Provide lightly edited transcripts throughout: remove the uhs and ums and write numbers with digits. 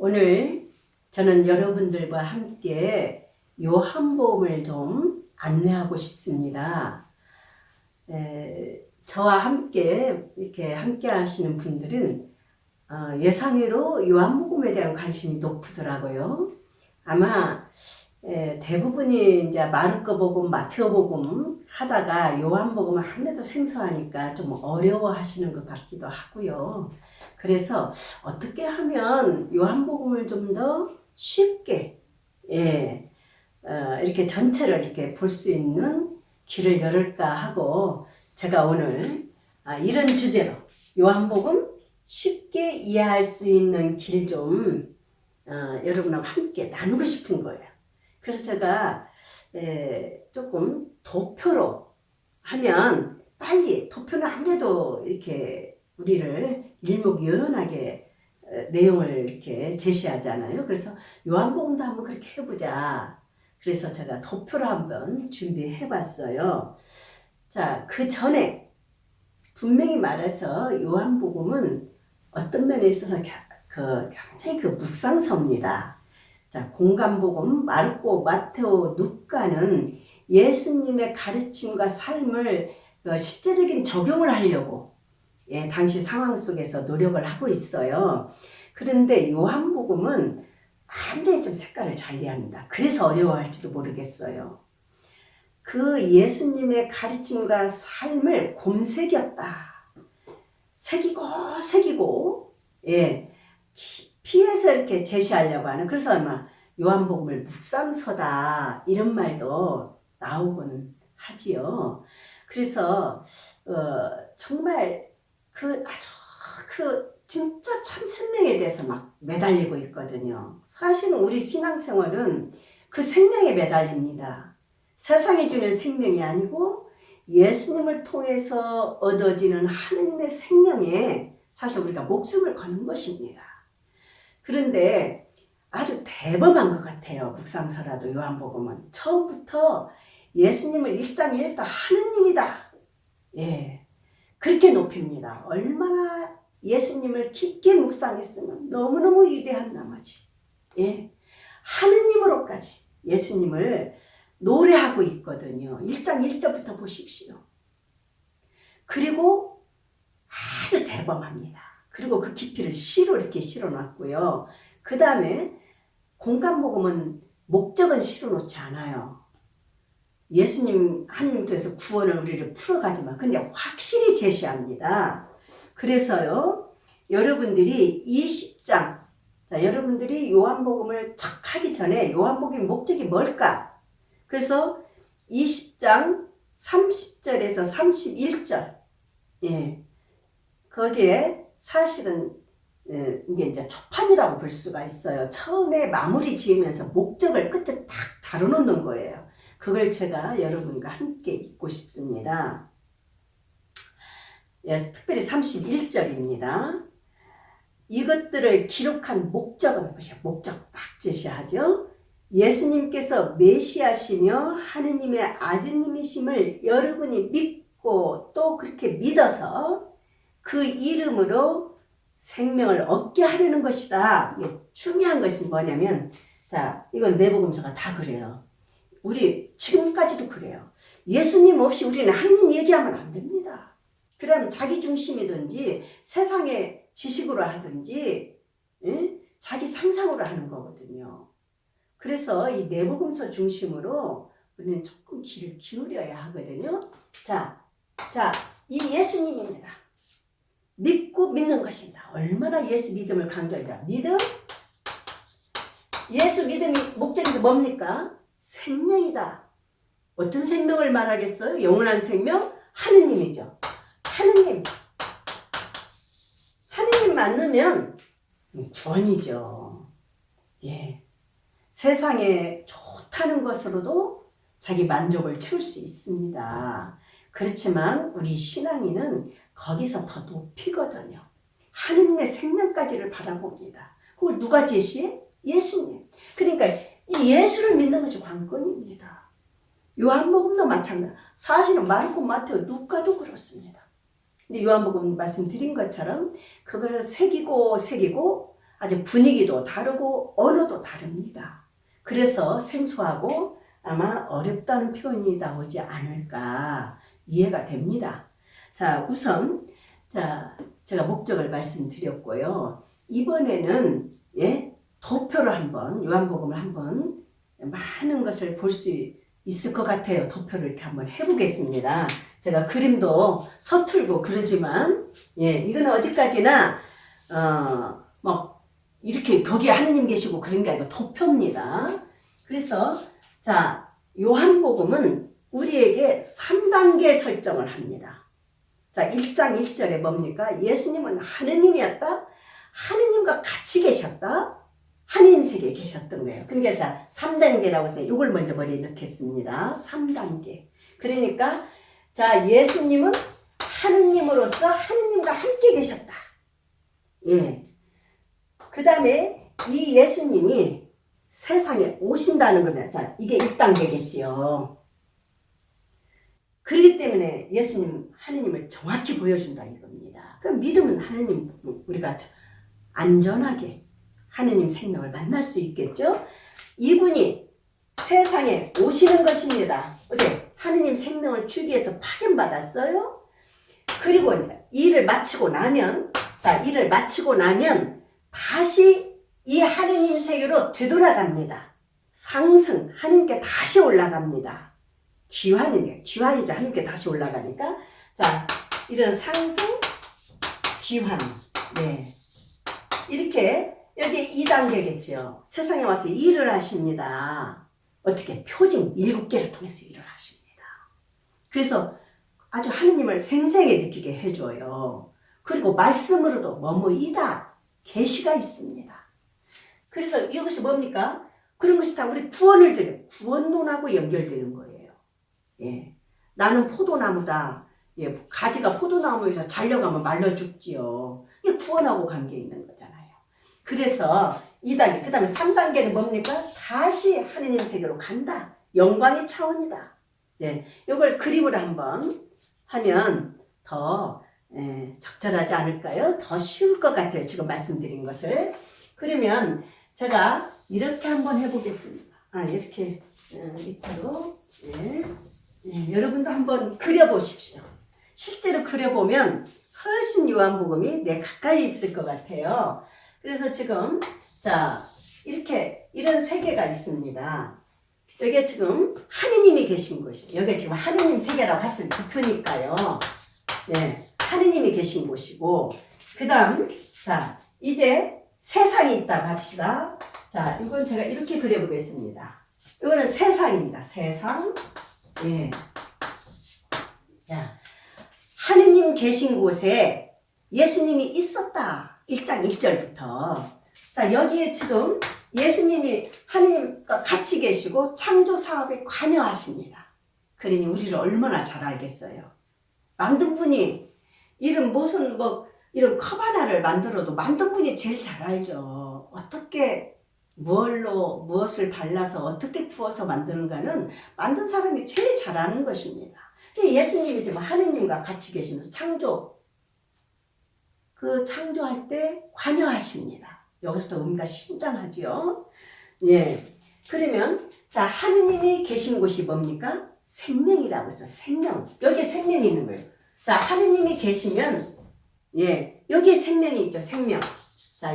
오늘 저는 여러분들과 함께 요한복음을 좀 안내하고 싶습니다. 저와 함께 이렇게 함께 하시는 분들은 예상외로 요한복음에 대한 관심이 높더라고요. 아마 대부분이 이제 마르코 복음, 마테오 복음 하다가 요한복음은 아무래도 생소하니까 좀 어려워하시는 것 같기도 하고요. 그래서 어떻게 하면 요한복음을 좀 더 쉽게 이렇게 전체를 이렇게 볼 수 있는 길을 열을까 하고 제가 오늘 이런 주제로 요한복음 쉽게 이해할 수 있는 길 좀 여러분하고 함께 나누고 싶은 거예요. 그래서 제가 조금 도표로 하면 빨리, 도표는 아무래도 이렇게 우리를 일목요연하게 내용을 이렇게 제시하잖아요. 그래서 요한복음도 한번 그렇게 해보자. 그래서 제가 도표를 한번 준비해 봤어요. 자, 그 전에 분명히 말해서 요한복음은 어떤 면에 있어서 굉장히 묵상서입니다. 자, 공간복음, 마르코, 마테오, 누가는 예수님의 가르침과 삶을 실제적인 적용을 하려고 당시 상황 속에서 노력을 하고 있어요. 그런데 요한복음은 완전히 좀 색깔을 잘리합니다. 그래서 어려워할지도 모르겠어요. 그 예수님의 가르침과 삶을 곰새겼다. 새기고 깊이에서 이렇게 제시하려고 하는, 그래서 아마 요한복음을 묵상서다 이런 말도 나오곤 하지요. 그래서 정말 진짜 참 생명에 대해서 막 매달리고 있거든요. 사실은 우리 신앙생활은 그 생명에 매달립니다. 세상이 주는 생명이 아니고 예수님을 통해서 얻어지는 하느님의 생명에 사실 우리가 목숨을 거는 것입니다. 그런데 아주 대범한 것 같아요. 묵상서라도 요한복음은 처음부터 예수님을 1장 1도 하느님이다. 그렇게 높입니다. 얼마나 예수님을 깊게 묵상했으면 너무너무 위대한 나머지 하느님으로까지 예수님을 노래하고 있거든요. 1장 1절부터 보십시오. 그리고 아주 대범합니다. 그리고 그 깊이를 시로 이렇게 실어놨고요. 그 다음에 공간복음은 목적은 실어놓지 않아요. 예수님 하느님 통해서 구원을 우리를 풀어가지만 근데 확실히 제시합니다. 그래서요, 여러분들이 20장, 자, 여러분들이 요한복음을 척 하기 전에 요한복음의 목적이 뭘까? 그래서 20장 30절에서 31절, 거기에 사실은 이게 이제 초판이라고 볼 수가 있어요. 처음에 마무리 지으면서 목적을 끝에 딱 다뤄놓는 거예요. 그걸 제가 여러분과 함께 읽고 싶습니다. 특별히 31절입니다. 이것들을 기록한 목적은 보세요. 목적 딱 제시하죠. 예수님께서 메시아시며 하느님의 아드님이심을 여러분이 믿고 또 그렇게 믿어서 그 이름으로 생명을 얻게 하려는 것이다. 중요한 것이 뭐냐면, 자, 이건 내복음서가 다 그래요. 우리 지금까지도 그래요. 예수님 없이 우리는 하느님 얘기하면 안 됩니다. 그러면 자기 중심이든지 세상의 지식으로 하든지 자기 상상으로 하는 거거든요. 그래서 이 내복음서 중심으로 우리는 조금 귀를 기울여야 하거든요. 자, 이 예수님입니다. 믿고 믿는 것입니다. 얼마나 예수 믿음을 강조하냐. 믿음? 예수 믿음이 목적에서 뭡니까? 생명이다. 어떤 생명을 말하겠어요? 영원한 생명? 하느님이죠. 하느님 만나면 구원이죠. 세상에 좋다는 것으로도 자기 만족을 채울 수 있습니다. 그렇지만 우리 신앙인은 거기서 더 높이거든요. 하느님의 생명까지를 바라봅니다. 그걸 누가 제시해? 예수님. 그러니까 이 예수를 믿는 것이 관건입니다. 요한복음도 마찬가지. 사실은 마르코, 마테오, 누가도 그렇습니다. 근데 요한복음 말씀드린 것처럼 그걸 새기고 아주 분위기도 다르고 언어도 다릅니다. 그래서 생소하고 아마 어렵다는 표현이 나오지 않을까 이해가 됩니다. 자, 우선 제가 목적을 말씀드렸고요. 이번에는 도표를 한번 요한복음을 한번 많은 것을 볼 수 있을 것 같아요. 도표를 이렇게 한번 해보겠습니다. 제가 그림도 서툴고 그러지만 이거는 어디까지나 뭐 이렇게 거기에 하느님 계시고 그런 게 아니고 도표입니다. 그래서 자, 요한복음은 우리에게 3단계 설정을 합니다. 자, 1장 1절에 뭡니까? 예수님은 하느님이었다. 하느님과 같이 계셨다. 하느님 세계에 계셨던 거예요. 그러니까 자, 3단계라고 해서 이걸 먼저 머리에 넣겠습니다. 3단계. 그러니까 자, 예수님은 하느님으로서 하느님과 함께 계셨다. 그 다음에 이 예수님이 세상에 오신다는 겁니다. 자, 이게 1단계겠지요. 그렇기 때문에 예수님, 하느님을 정확히 보여준다 이겁니다. 그럼 믿으면 하느님, 우리가 안전하게 하느님 생명을 만날 수 있겠죠? 이분이 세상에 오시는 것입니다. 어제 하느님 생명을 주기 위해서 파견받았어요. 그리고 일을 마치고 나면, 일을 마치고 나면 다시 이 하느님 세계로 되돌아갑니다. 상승, 하느님께 다시 올라갑니다. 귀환이죠. 하느님께 다시 올라가니까. 자, 이런 상승, 귀환. 이렇게, 여기 2단계겠죠. 세상에 와서 일을 하십니다. 어떻게? 표징 7개를 통해서 일을 하십니다. 그래서 아주 하느님을 생생히 느끼게 해줘요. 그리고 말씀으로도 뭐뭐이다. 계시가 있습니다. 그래서 이것이 뭡니까? 그런 것이 다 우리 구원을 드려요. 구원론하고 연결되는 거예요. 나는 포도나무다. 가지가 포도나무에서 잘려가면 말라 죽지요. 이게 구원하고 관계 있는 거잖아요. 그래서 2단계, 그 다음에 3단계는 뭡니까? 다시 하느님 세계로 간다. 영광의 차원이다. 이걸 그림으로 한번 하면 더 적절하지 않을까요? 더 쉬울 것 같아요. 지금 말씀드린 것을. 그러면 제가 이렇게 한번 해보겠습니다. 이렇게 밑으로. 여러분도 한번 그려보십시오. 실제로 그려보면 훨씬 요한복음이 가까이 있을 것 같아요. 그래서 지금 이렇게 이런 세계가 있습니다. 여기에 지금 하느님이 계신 곳이에요. 여기가 지금 하느님 세계라고 합시다. 도표니까요. 하느님이 계신 곳이고, 그 다음 이제 세상이 있다고 합시다. 이건 제가 이렇게 그려보겠습니다. 이거는 세상입니다. 세상. 하느님 계신 곳에 예수님이 있었다. 1장 1절부터. 여기에 지금 예수님이 하느님과 같이 계시고 창조 사업에 관여하십니다. 그러니 우리를 얼마나 잘 알겠어요. 만든 분이 이런 이런 컵 하나를 만들어도 만든 분이 제일 잘 알죠. 어떻게 무엇을 발라서 어떻게 구워서 만드는가는 만든 사람이 제일 잘 아는 것입니다. 예수님이 지금 하느님과 같이 계시면서 창조할 때 관여하십니다. 여기서도 의미가 심장하지요. 그러면 하느님이 계신 곳이 뭡니까? 생명이라고 했어요. 생명. 여기에 생명이 있는 거예요. 하느님이 계시면 여기에 생명이 있죠. 생명.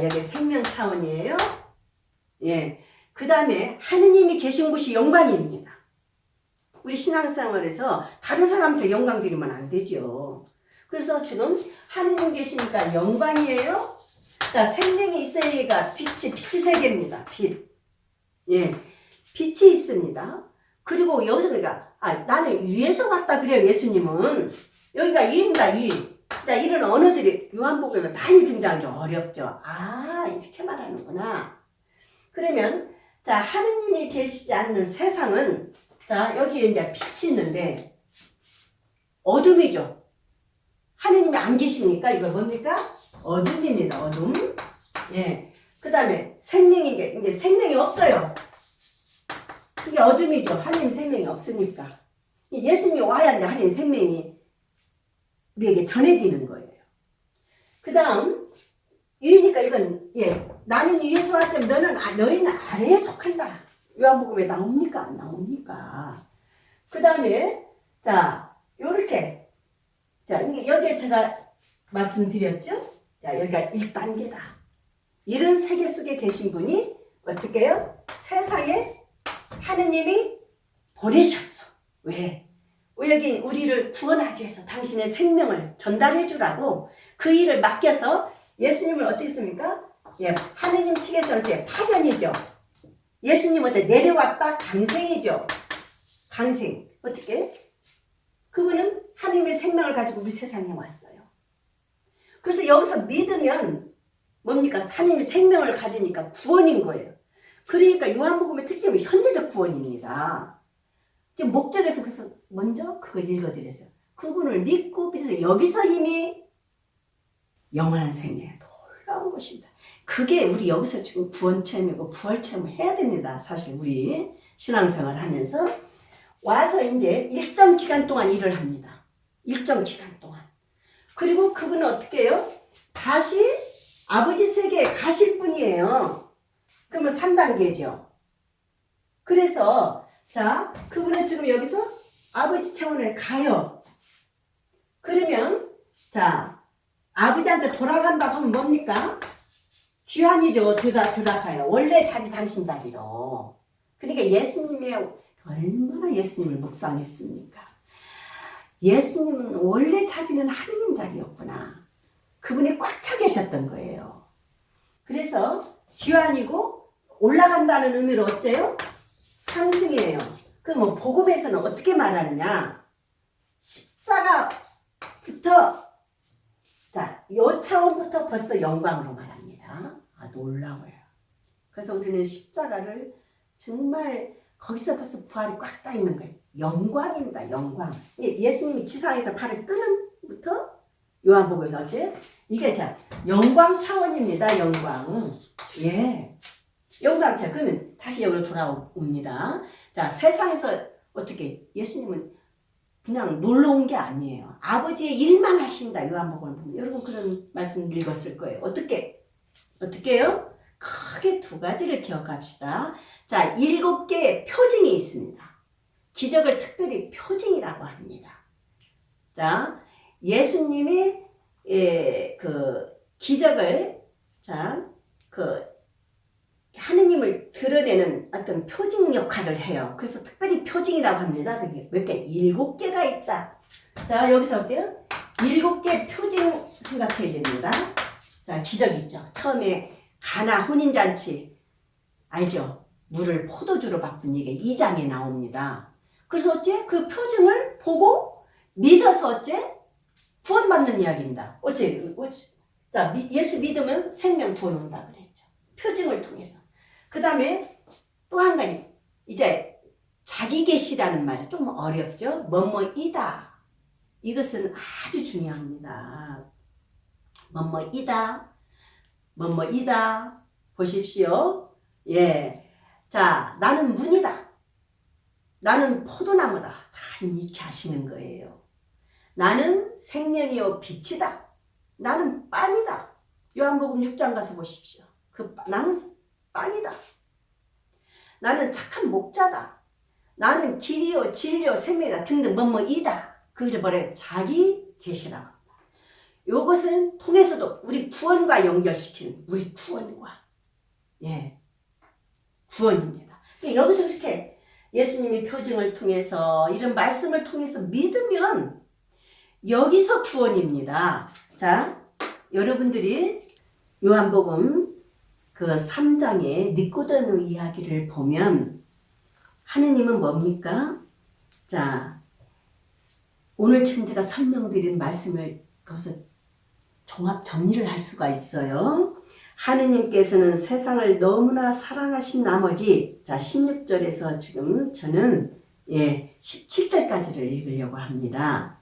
여기 생명 차원이에요. 그 다음에 하느님이 계신 곳이 영광입니다. 우리 신앙생활에서 다른 사람한테 영광 드리면 안 되죠. 그래서 지금 하느님 계시니까 영광이에요. 생명이 있어야가 빛이 세계입니다. 빛. 빛이 있습니다. 그리고 여기서 그러니까 나는 위에서 왔다 그래요. 예수님은. 여기가 위입니다. 위. 이런 언어들이 요한복음에 많이 등장하기 어렵죠. 이렇게 말하는구나. 그러면 하느님이 계시지 않는 세상은 여기에 이제 빛이 있는데 어둠이죠. 하느님이 안 계시니까 이거 뭡니까? 어둠입니다. 어둠. 그 다음에 생명인 게 이제 생명이 없어요. 이게 어둠이죠. 하느님 생명이 없으니까. 예수님이 와야 이제 하느님 생명이 우리에게 전해지는 거예요. 그 다음 위니까 이건 나는 위에 속하되 너희는 아래에 속한다. 요한복음에 나옵니까? 안 나옵니까? 그 다음에 자 요렇게 자 여기에 제가 말씀드렸죠? 자 여기가 1단계다. 이런 세계 속에 계신 분이 어떻게 해요? 세상에 하느님이 보내셨어. 왜? 여기 우리를 구원하기 위해서 당신의 생명을 전달해 주라고 그 일을 맡겨서 예수님을 어떻게 했습니까? 하느님 측에서 이렇게 파견이죠. 예수님 어때? 내려왔다 강생이죠. 강생. 어떻게? 그분은 하느님의 생명을 가지고 우리 세상에 왔어요. 그래서 여기서 믿으면 뭡니까? 하느님의 생명을 가지니까 구원인 거예요. 그러니까 요한복음의 특징은 현재적 구원입니다. 지금 목적에서 그래서 먼저 그걸 읽어드렸어요. 그분을 믿고 믿어서 여기서 이미 영원한 생명에 놀라운 것입니다. 그게 우리 여기서 지금 구원 체험이고 부활 체험을 해야 됩니다. 사실 우리 신앙생활 하면서 와서 이제 일정 기간 동안 일을 합니다. 일정 기간 동안. 그리고 그분은 어떻게 해요? 다시 아버지 세계에 가실 분이에요. 그러면 3단계죠. 그래서 자 그분은 지금 여기서 아버지 차원에 가요. 그러면 자 아버지한테 돌아간다고 하면 뭡니까? 귀환이죠. 되돌아가요. 원래 자리 당신 자리로. 그러니까 예수님이 얼마나 예수님을 묵상했습니까? 예수님은 원래 자리는 하느님 자리였구나. 그분이 꽉 차 계셨던 거예요. 그래서 귀환이고 올라간다는 의미로 어째요? 상승이에요. 그럼 복음에서는 어떻게 말하느냐? 십자가부터 자, 요 차원부터 벌써 영광으로 말합니다. 놀라워요. 그래서 우리는 십자가를 정말 거기서 벌써 부활이 꽉 다 있는 거예요. 영광입니다. 영광. 예수님이 지상에서 발을 뜨는부터 요한복음에서 어째? 이게 자 영광 차원입니다. 영광. 영광 차원. 그러면 다시 여기로 돌아옵니다. 자 세상에서 어떻게 예수님은 그냥 놀러 온 게 아니에요. 아버지의 일만 하신다. 요한복음을 보면 여러분 그런 말씀 읽었을 거예요. 어떻게요? 크게 두 가지를 기억합시다. 자, 7개의 표징이 있습니다. 기적을 특별히 표징이라고 합니다. 자, 예수님이 그 기적을 하느님을 드러내는 어떤 표징 역할을 해요. 그래서 특별히 표징이라고 합니다. 그게 몇 개? 7개가 있다. 자, 여기서 어때요? 7개 표징 생각해야 됩니다. 자, 기적 있죠. 처음에 가나 혼인잔치 알죠? 물을 포도주로 바꾼 얘기 2장에 나옵니다. 그래서 어째? 그 표징을 보고 믿어서 어째? 구원받는 이야기입니다. 자, 예수 믿으면 생명 구원 온다 그랬죠. 표징을 통해서. 그 다음에 또 한 가지 이제 자기 계시라는 말이 좀 어렵죠. 뭐뭐이다. 이것은 아주 중요합니다. 뭐뭐이다. 보십시오. 자, 나는 문이다. 나는 포도나무다. 다 이렇게 하시는 거예요. 나는 생명이요 빛이다. 나는 빵이다. 요한복음 6장 가서 보십시오. 나는 빵이다. 나는 착한 목자다. 나는 길이요 진리요 생명이다. 등등 뭐뭐이다. 그걸 뭐래요? 자기 계시라고 합니다. 요것을 통해서도 우리 구원과 연결시키는 우리 구원과 구원입니다. 여기서 이렇게 예수님의 표징을 통해서 이런 말씀을 통해서 믿으면 여기서 구원입니다. 자, 여러분들이 요한복음 그 3장의 니고데모 이야기를 보면 하느님은 뭡니까? 자, 오늘 지금 제가 설명드린 말씀을 거기서 종합 정리를 할 수가 있어요. 하느님께서는 세상을 너무나 사랑하신 나머지 자 16절에서 지금 저는 17절까지를 읽으려고 합니다.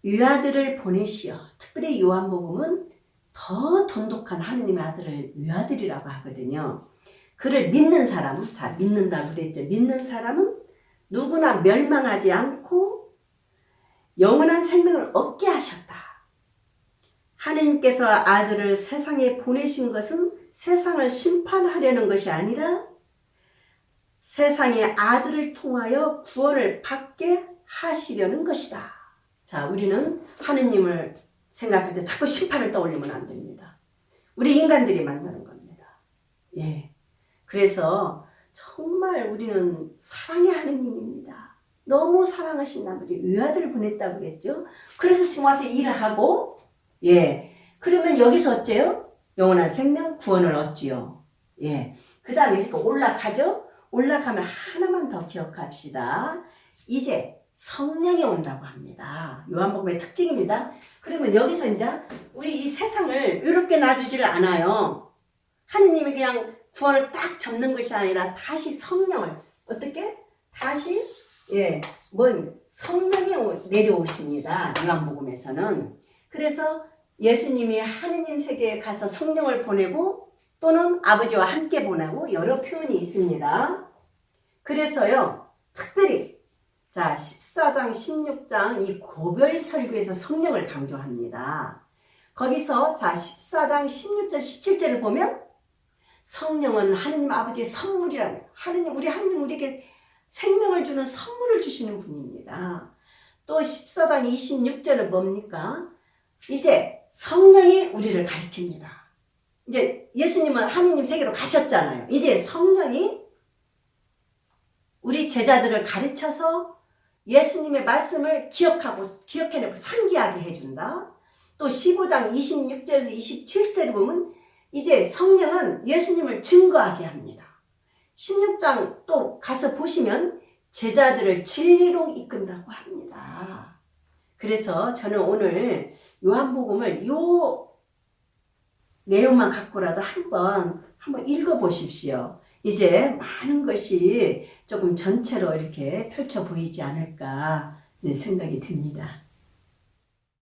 유아들을 보내시어 특별히 요한복음은 더 돈독한 하느님의 아들을 유아들이라고 하거든요. 그를 믿는 사람, 자 믿는다고 그랬죠. 믿는 사람은 누구나 멸망하지 않고 영원한 생명을 얻게 하셨다. 하나님께서 아들을 세상에 보내신 것은 세상을 심판하려는 것이 아니라 세상의 아들을 통하여 구원을 받게 하시려는 것이다. 자, 우리는 하느님을 생각할 때 자꾸 심판을 떠올리면 안 됩니다. 우리 인간들이 만드는 겁니다. 예. 그래서 정말 우리는 사랑의 하느님입니다. 너무 사랑하신 나머지 외아들을 보냈다고 그랬죠. 그래서 지금 와서 일을 하고, 예. 그러면 여기서 어째요? 영원한 생명 구원을 얻지요. 예. 그 다음에 이렇게 올라가죠. 올라가면 하나만 더 기억합시다. 이제 성령이 온다고 합니다. 요한복음의 특징입니다. 그러면 여기서 이제 우리 이 세상을 이렇게 놔주지를 않아요. 하느님이 그냥 구원을 딱 접는 것이 아니라 다시 성령을 어떻게? 다시 성령이 내려오십니다. 요한복음에서는. 그래서 예수님이 하느님 세계에 가서 성령을 보내고 또는 아버지와 함께 보내고 여러 표현이 있습니다. 그래서요, 특별히 자 14장 16장 이 고별 설교에서 성령을 강조합니다. 거기서 자 14장 16절 17절을 보면 성령은 하느님 아버지의 선물이라는, 하느님 우리에게 생명을 주는 선물을 주시는 분입니다. 또 14장 26절은 뭡니까? 이제 성령이 우리를 가리킵니다. 이제 예수님은 하느님 세계로 가셨잖아요. 이제 성령이 우리 제자들을 가르쳐서 예수님의 말씀을 기억해내고 상기하게 해준다. 또 15장 26절에서 27절을 보면 이제 성령은 예수님을 증거하게 합니다. 16장 또 가서 보시면 제자들을 진리로 이끈다고 합니다. 그래서 저는 오늘 요한복음을 요 내용만 갖고라도 한번 읽어보십시오. 이제 많은 것이 조금 전체로 이렇게 펼쳐 보이지 않을까 생각이 듭니다.